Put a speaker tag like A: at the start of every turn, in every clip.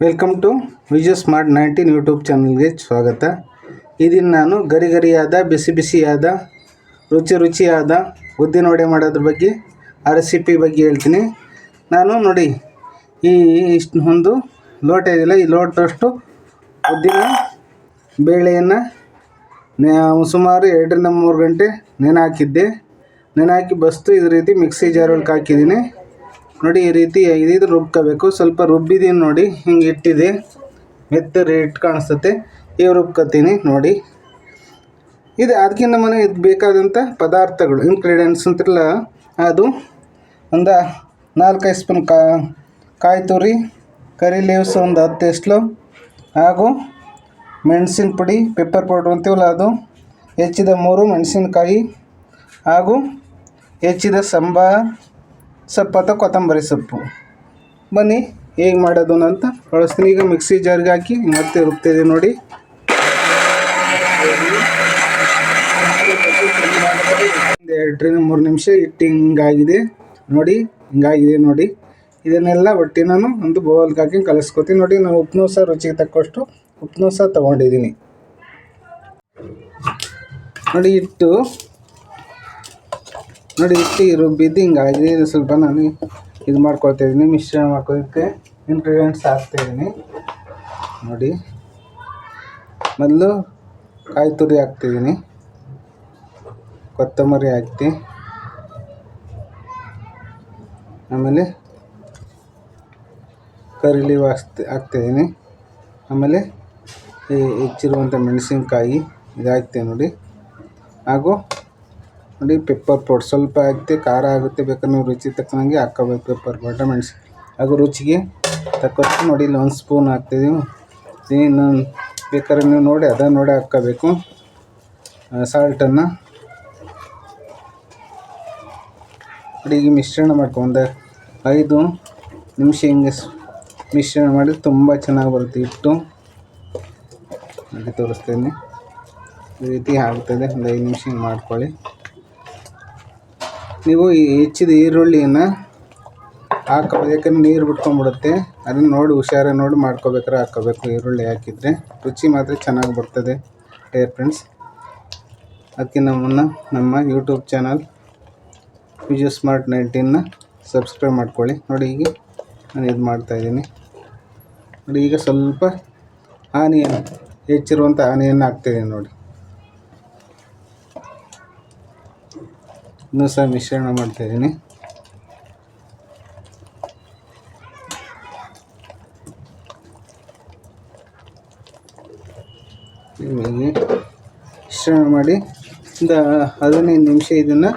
A: Welcome to Vijay smart 19 YouTube ಚಾನಲ್ಗೆ ಸ್ವಾಗತ. ಇದನ್ನು ನಾನು ಗರಿಗರಿಯಾದ ಬಿಸಿಯಾದ ರುಚಿಯಾದ ಉದ್ದಿನ ವಡೆ ಮಾಡೋದ್ರ ಬಗ್ಗೆ ಆ ರೆಸಿಪಿ ಬಗ್ಗೆ ಹೇಳ್ತೀನಿ. ನಾನು ನೋಡಿ ಇಷ್ಟು ಒಂದು ಲೋಟ ಇದೆಯಲ್ಲ, ಈ ಲೋಟದಷ್ಟು ಉದ್ದಿನ ಬೇಳೆಯನ್ನು ಸುಮಾರು 2 ರಿಂದ 3 ಗಂಟೆ ನೆನೆ ಹಾಕಿ ಬಸ್ತು ಈ ರೀತಿ ಮಿಕ್ಸಿ ಜಾರೊಳಗೆ ಹಾಕಿದ್ದೀನಿ. ನೋಡಿ ಈ ರೀತಿ ಇದು ರುಬ್ಕೋಬೇಕು. ಸ್ವಲ್ಪ ರುಬ್ಬಿದ್ದೀನಿ ನೋಡಿ, ಹಿಂಗೆ ಇಟ್ಟಿದೆ ಮೆತ್ತ ರೇಟ್ ಕಾಣಿಸುತ್ತೆ. ಇವು ರುಬ್ಕೋತೀನಿ ನೋಡಿ. ಇದು ಅದಕ್ಕಿಂತ ಇದು ಬೇಕಾದಂಥ ಪದಾರ್ಥಗಳು ಇಂಗ್ರೀಡಿಯೆಂಟ್ಸ್ ಅಂತಿರಲ್ಲ, ಅದು ಒಂದು 4-5 ಸ್ಪೂನ್ ಕಾಯಿ ತುರಿ, ಕರಿ ಲೀವ್ಸ್ ಒಂದು 10 ಎಸ್ಲು, ಹಾಗೂ ಮೆಣಸಿನ ಪುಡಿ ಪೆಪ್ಪರ್ ಪೌಡ್ರ್ ಅಂತೀವಲ್ಲ ಅದು, ಹೆಚ್ಚಿದ 3 ಮೆಣಸಿನಕಾಯಿ, ಹಾಗೂ ಹೆಚ್ಚಿದ ಸೊಪ್ಪು ಅಥವಾ ಕೊತ್ತಂಬರಿ ಸೊಪ್ಪು. ಬನ್ನಿ ಹೇಗೆ ಮಾಡೋದು ಅಂತ ಬಳಸ್ತೀನಿ. ಈಗ ಮಿಕ್ಸಿ ಜಾರ್ಗೆ ಹಾಕಿ ಮತ್ತೆ ರುಬ್ತಿದೆ ನೋಡಿ. 2 ರಿಂದ 3 ನಿಮಿಷ ಇಟ್ಟು ಹಿಂಗಾಗಿದೆ ನೋಡಿ. ಇದನ್ನೆಲ್ಲ ಒಟ್ಟಿ ನಾನು ಒಂದು ಬೌಲ್ಗೆ ಹಾಕಿ ಕಲಿಸ್ಕೊತೀನಿ ನೋಡಿ. ನಾನು ಉಪ್ಪು ಸಹ ರುಚಿಗೆ ತಕ್ಕಷ್ಟು ಉಪ್ಪು ಸಹ ತೊಗೊಂಡಿದ್ದೀನಿ ನೋಡಿ. ಇಟ್ಟು ರುಬ್ಬಿದ್ದು ಹಿಂಗಾಗಿದೆ. ಇದು ಸ್ವಲ್ಪ ನಾನು ಇದು ಮಾಡ್ಕೊಳ್ತಾಯಿದ್ದೀನಿ, ಮಿಶ್ರಣ ಮಾಡ್ಕೊಳ್ಳೋದಕ್ಕೆ ಇಂಗ್ರೀಡಿಯೆಂಟ್ಸ್ ಹಾಕ್ತಾಯಿದ್ದೀನಿ ನೋಡಿ. ಮೊದಲು ಕಾಯಿ ತುರಿ ಹಾಕ್ತಿದ್ದೀನಿ, ಕೊತ್ತಂಬರಿ ಹಾಕ್ತಿ, ಆಮೇಲೆ ಕರಿ ಲೀವ್ ಹಾಕ್ತಾಯಿದ್ದೀನಿ, ಆಮೇಲೆ ಹೆಚ್ಚಿರುವಂಥ ಮೆಣಸಿನ್ಕಾಯಿ ಇದು ಹಾಕ್ತೇವೆ ನೋಡಿ. ಹಾಗೂ ನೋಡಿ ಪೆಪ್ಪರ್ ಪೌಡ್ರ್ ಸ್ವಲ್ಪ ಹಾಕ್ತೆ, ಖಾರ ಆಗುತ್ತೆ, ಬೇಕಾದ್ರೆ ನೀವು ರುಚಿ ತಕ್ಕಂಗೆ ಹಾಕ್ಕೋಬೇಕು ಪೆಪ್ಪರ್ ಪೌಡ್ರ್, ಮೆಣಸು. ಹಾಗೂ ರುಚಿಗೆ ತಕ್ಕಷ್ಟು ನೋಡಿ ಇಲ್ಲಿ 1 ಸ್ಪೂನ್ ಹಾಕ್ತಿದ್ದೀವಿ. ಇನ್ನು ಬೇಕಾದ್ರೆ ನೀವು ನೋಡಿ ಅದನ್ನು ನೋಡಿ ಹಾಕ್ಕೋಬೇಕು ಸಾಲ್ಟನ್ನು ನೋಡಿ. ಈಗ ಮಿಶ್ರಣ ಮಾಡ್ಕೊಂಡು 5 ನಿಮಿಷ ಹಿಂಗೆ ಮಿಶ್ರಣ ಮಾಡಿ ತುಂಬ ಚೆನ್ನಾಗಿ ಬರುತ್ತೆ ಹಿಟ್ಟು ನೋಡಿ. ತೋರಿಸ್ತೀನಿ ಈ ರೀತಿ ಆಗ್ತದೆ. ಒಂದು 5 ನಿಮಿಷ ಹಿಂಗೆ ಮಾಡ್ಕೊಳ್ಳಿ. ನೀವು ಹೆಚ್ಚಿದ ಈರುಳ್ಳಿಯನ್ನು ಹಾಕೋದು, ಯಾಕಂದ್ರೆ ನೀರು ಬಿಟ್ಕೊಂಡ್ಬಿಡುತ್ತೆ. ಅದನ್ನು ನೋಡಿ ಹುಷಾರಾಗಿ ನೋಡಿ ಮಾಡ್ಕೋಬೇಕಾದ್ರೆ ಹಾಕ್ಕೋಬೇಕು. ಈರುಳ್ಳಿ ಹಾಕಿದರೆ ರುಚಿ ಮಾತ್ರ ಚೆನ್ನಾಗಿ ಬರ್ತದೆ ಡೇರ್ ಫ್ರೆಂಡ್ಸ್. ಅದಕ್ಕಿಂತ ಮುನ್ನ ನಮ್ಮ ಯೂಟ್ಯೂಬ್ ಚಾನಲ್ ವಿಜಯ್ ಸ್ಮಾರ್ಟ್ 19ನ ಸಬ್ಸ್ಕ್ರೈಬ್ ಮಾಡ್ಕೊಳ್ಳಿ ನೋಡಿ. ಈಗ ನಾನು ಇದು ಮಾಡ್ತಾಯಿದ್ದೀನಿ ನೋಡಿ. ಈಗ ಸ್ವಲ್ಪ ಹೆಚ್ಚಿರುವಂಥ ಆನಿಯನ್ ಹಾಕ್ತಾಯಿದ್ದೀನಿ ನೋಡಿ. ಇನ್ನೂ ಸಹ ಮಿಶ್ರಣ ಮಾಡ್ತಾಯಿದ್ದೀನಿ. ಮಿಶ್ರಣ ಮಾಡಿ ಒಂದು 15 ನಿಮಿಷ ಇದನ್ನು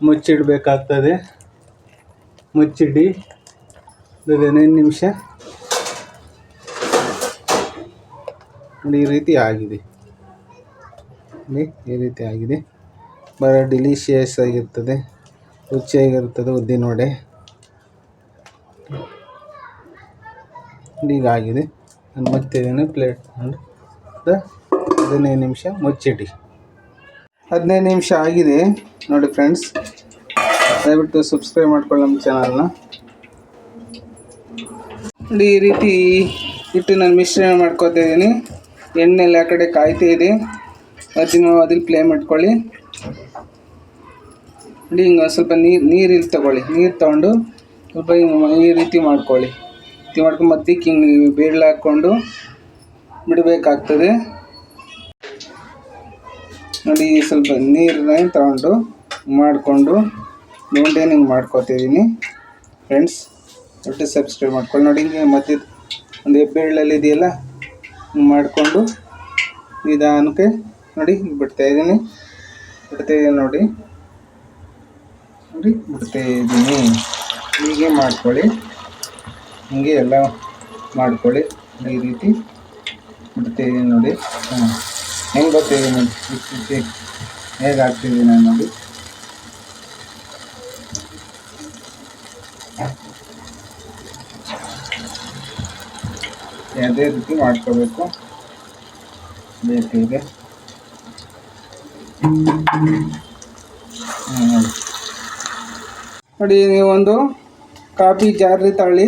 A: ಮುಚ್ಚಿಡಬೇಕಾಗ್ತದೆ. ಮುಚ್ಚಿಡಿ 15 ನಿಮಿಷ ನೋಡಿ. ಈ ರೀತಿ ಆಗಿದೆ ಭಾಳ ಡಿಲಿಷಿಯಸ್ ಆಗಿರ್ತದೆ, ರುಚಿಯಾಗಿರ್ತದೆ ಉದ್ದಿನ ವಡೆ. ಹೀಗಾಗಿದೆ. ನಾನು ಮುಚ್ತಿದ್ದೀನಿ ಪ್ಲೇಟ್ ತಗೊಂಡು 15 ನಿಮಿಷ ಮುಚ್ಚಿಡಿ. 15 ನಿಮಿಷ ಆಗಿದೆ ನೋಡಿ ಫ್ರೆಂಡ್ಸ್. ದಯವಿಟ್ಟು ಸಬ್ಸ್ಕ್ರೈಬ್ ಮಾಡ್ಕೊಳ್ಳಿ ನಮ್ಮ ಚಾನಲ್ನ ನೋಡಿ. ಈ ರೀತಿ ಇಟ್ಟು ನಾನು ಮಿಶ್ರಣ ಮಾಡ್ಕೊತಾ ಇದ್ದೀನಿ. ಎಣ್ಣೆಲ್ಲ ಆ ಕಡೆ ಕಾಯ್ತಾ ಇದೆ. ಅದಿಲ್ಲಿ ಫ್ಲೇಮ್ ಇಟ್ಕೊಳ್ಳಿ ನೋಡಿ. ಹಿಂಗೆ ಸ್ವಲ್ಪ ನೀರು ತಗೊಳ್ಳಿ. ನೀರು ತೊಗೊಂಡು ಸ್ವಲ್ಪ ಈ ರೀತಿ ಮಾಡ್ಕೊಳ್ಳಿ. ಮಧ್ಯಕ್ಕೆ ಹಿಂಗೆ ಬೇಳೆ ಹಾಕ್ಕೊಂಡು ಬಿಡಬೇಕಾಗ್ತದೆ ನೋಡಿ. ಸ್ವಲ್ಪ ನೀರನ್ನ ತಗೊಂಡು ಮಾಡಿಕೊಂಡು ಉಂಡೆನ ಹಿಂಗೆ ಮಾಡ್ಕೊತಿದ್ದೀನಿ ಫ್ರೆಂಡ್ಸ್. ಒಟ್ಟು ಸಬ್ಸ್ಕ್ರೈಬ್ ಮಾಡ್ಕೊಳ್ಳಿ ನೋಡಿ. ಹಿಂಗೆ ಮಧ್ಯದ ಒಂದು ಹೆಬ್ಬೆರಳಲ್ಲಿ ಇದೆಯಲ್ಲ, ಹಿಂಗೆ ಮಾಡಿಕೊಂಡು ನಿಧಾನಕ್ಕೆ ನೋಡಿ ಬಿಡ್ತಾಯಿದ್ದೀನಿ ನೋಡಿ. ಬಿಡ್ತಾಯಿದ್ದೀನಿ. ಹೀಗೆ ಮಾಡ್ಕೊಳ್ಳಿ, ಹೀಗೆ ಎಲ್ಲ ಮಾಡ್ಕೊಳ್ಳಿ. ಈ ರೀತಿ ಬಿಡ್ತಾಯಿದ್ದೀನಿ ನೋಡಿ. ಹೆಂಗೆ ಬರ್ತಾಯಿದ್ದೀನಿ ನೋಡಿ, ಹೇಗೆ ಹಾಕ್ತಿದ್ದೀನಿ ನೋಡಿ. ಅದೇ ರೀತಿ ಮಾಡ್ಕೋಬೇಕು ಬೇಕಿದೆ ನೋಡಿ. ನೀವೊಂದು ಕಾಫಿ ಜಾರ್ ತಗೊಳ್ಳಿ,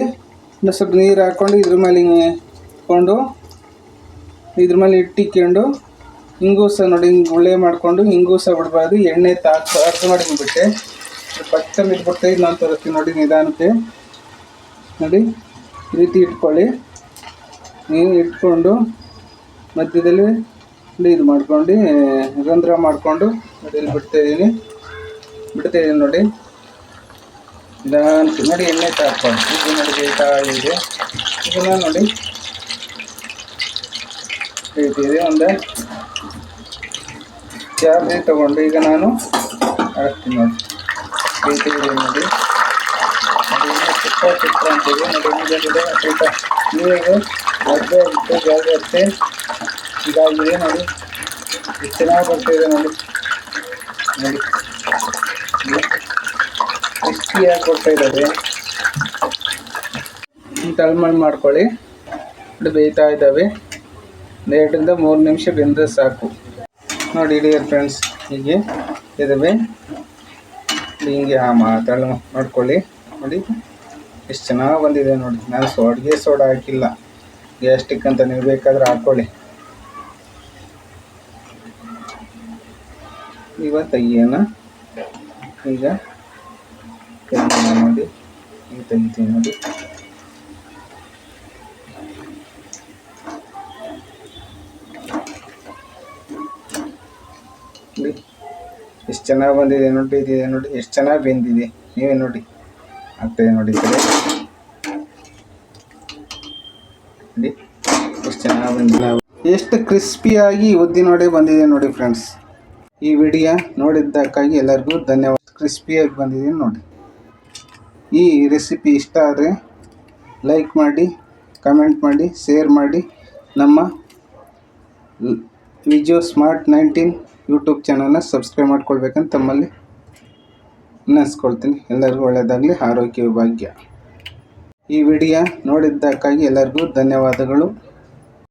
A: ಸ್ವಲ್ಪ ನೀರು ಹಾಕ್ಕೊಂಡು ಇದ್ರ ಮೇಲೆ ಹಿಂಗೆ ಹಾಕ್ಕೊಂಡು ಇದ್ರ ಮೇಲೆ ಇಟ್ಟಿಕ್ಕೊಂಡು ಹಿಂಗೂಸ ನೋಡಿ ಹಿಂಗೆ ಗುಳ್ಳೆ ಮಾಡಿಕೊಂಡು ಹಿಂಗೂಸ ಬಿಡಬಾರ್ದು, ಎಣ್ಣೆ ಅರ್ಧ ಮಾಡಿ ಬಿಟ್ಟೆ ಪಕ್ಕ ಇಟ್ಬಿಟ್ಟು ಇದು ನಾನು ತೋರಿಸ್ತೀನಿ ನೋಡಿ ನಿಧಾನಕ್ಕೆ. ನೋಡಿ ಈ ರೀತಿ ಇಟ್ಕೊಳ್ಳಿ. ನೀವು ಇಟ್ಕೊಂಡು ಮಧ್ಯದಲ್ಲಿ ಇದು ಮಾಡ್ಕೊಂಡು ರಂಧ್ರ ಮಾಡಿಕೊಂಡು ನೋಡಿ ಇಲ್ಲಿ ಬಿಡ್ತಾಯಿದ್ದೀನಿ ನೋಡಿ ನಿಧಾನಕ್ಕೆ. ನೋಡಿ ಎಣ್ಣೆ ಹಾಕ್ಕೊಂಡು ಇದು ನೋಡಿ ಬೇಯ್ತಾ ಇದೆ. ಇದನ್ನು ನೋಡಿ ಬೇಯ್ತಿದೆ. ಒಂದು ಜಾರ್ಗೆ ತಗೊಂಡು ಈಗ ನಾನು ಹಾಕ್ತೀನಿ ನೋಡಿ ಬೇಯ್ತಿದೆ ನೋಡಿ. ಚಿಕ್ಕ ಅಂತಿದೆ ನೋಡಿ. ಸ್ವಲ್ಪ ನೀರಿಗೆ ಮಧ್ಯೆ ಇಟ್ಟು ಜಾಗ್ರತೆ ಇದಾಗಿದೆ ನೋಡಿ. ಎಷ್ಟು ಚೆನ್ನಾಗಿ ಬರ್ತಾಯಿದೆ ನೋಡಿ. ನೋಡಿ ಕ್ರಿಸ್ಪಿಯಾಗಿ ಕೊಡ್ತಾ ಇದ್ದಾರೆ. ತಳಮಳ್ ಮಾಡ್ಕೊಳ್ಳಿ. ಬೇಯ್ತಾ ಇದ್ದಾವೆ. 2 ರಿಂದ 3 ನಿಮಿಷ ಬೆಂದರೆ ಸಾಕು ನೋಡಿ. ಡಿಯರ್ ಫ್ರೆಂಡ್ಸ್ ಹೀಗೆ ಇದ್ದಾವೆ. ಹಿಂಗೆ ತಳ ಮಾಡ್ಕೊಳ್ಳಿ ನೋಡಿ. ಎಷ್ಟು ಚೆನ್ನಾಗಿ ಬಂದಿದೆ ನೋಡಿ. ನಾನು ಅಡುಗೆ ಸೋಡಾ ಹಾಕಿಲ್ಲ, ಗ್ಯಾಸ್ಟಿಕ್ ಅಂತ ನೀವು ಬೇಕಾದರೆ ಹಾಕ್ಕೊಳ್ಳಿ. ಈಗ ತೆಗಿಯೋಣ. ಈಗ ನೋಡಿ ಈಗ ತೆಗಿತೀನಿ ನೋಡಿ. ಎಷ್ಟು ಚೆನ್ನಾಗಿ ಬಂದಿದೆ ನೋಡಿ. ಇದೆ ನೋಡಿ ಎಷ್ಟು ಚೆನ್ನಾಗಿ ಬೆಂದಿದೆ. ನೀವೇ ನೋಡಿ ಆಗ್ತಾಯಿದೆ ನೋಡಿ. ಈ ಕಡೆ ನೋಡಿ ಎಷ್ಟು ಚೆನ್ನಾಗಿ ಬಂದಿದೆ. ಎಷ್ಟು ಕ್ರಿಸ್ಪಿಯಾಗಿ ಉದ್ದಿನವಡೆ ಬಂದಿದೆ ನೋಡಿ ಫ್ರೆಂಡ್ಸ್. ಈ ವಿಡಿಯೋ ನೋಡಿದ್ದಕ್ಕಾಗಿ ಎಲ್ಲರಿಗೂ ಧನ್ಯವಾದ. ಕ್ರಿಸ್ಪಿಯಾಗಿ ಬಂದಿದೆ ನೋಡಿ. ಈ ರೆಸಿಪಿ ಇಷ್ಟ ಆದರೆ ಲೈಕ್ ಮಾಡಿ, ಕಮೆಂಟ್ ಮಾಡಿ, ಶೇರ್ ಮಾಡಿ. ನಮ್ಮ ವಿಜಯೋ ಸ್ಮಾರ್ಟ್ 19 ಯೂಟ್ಯೂಬ್ ಚಾನಲ್ನ ಸಬ್ಸ್ಕ್ರೈಬ್ ಮಾಡ್ಕೊಳ್ಬೇಕಂತ ತಮ್ಮಲ್ಲಿ ನೆನೆಸ್ಕೊಳ್ತೀನಿ. ಎಲ್ಲರಿಗೂ ಒಳ್ಳೆಯದಾಗಲಿ, ಆರೋಗ್ಯ ಭಾಗ್ಯ. ಈ ವಿಡಿಯೋ ನೋಡಿದ್ದಕ್ಕಾಗಿ ಎಲ್ಲರಿಗೂ ಧನ್ಯವಾದಗಳು.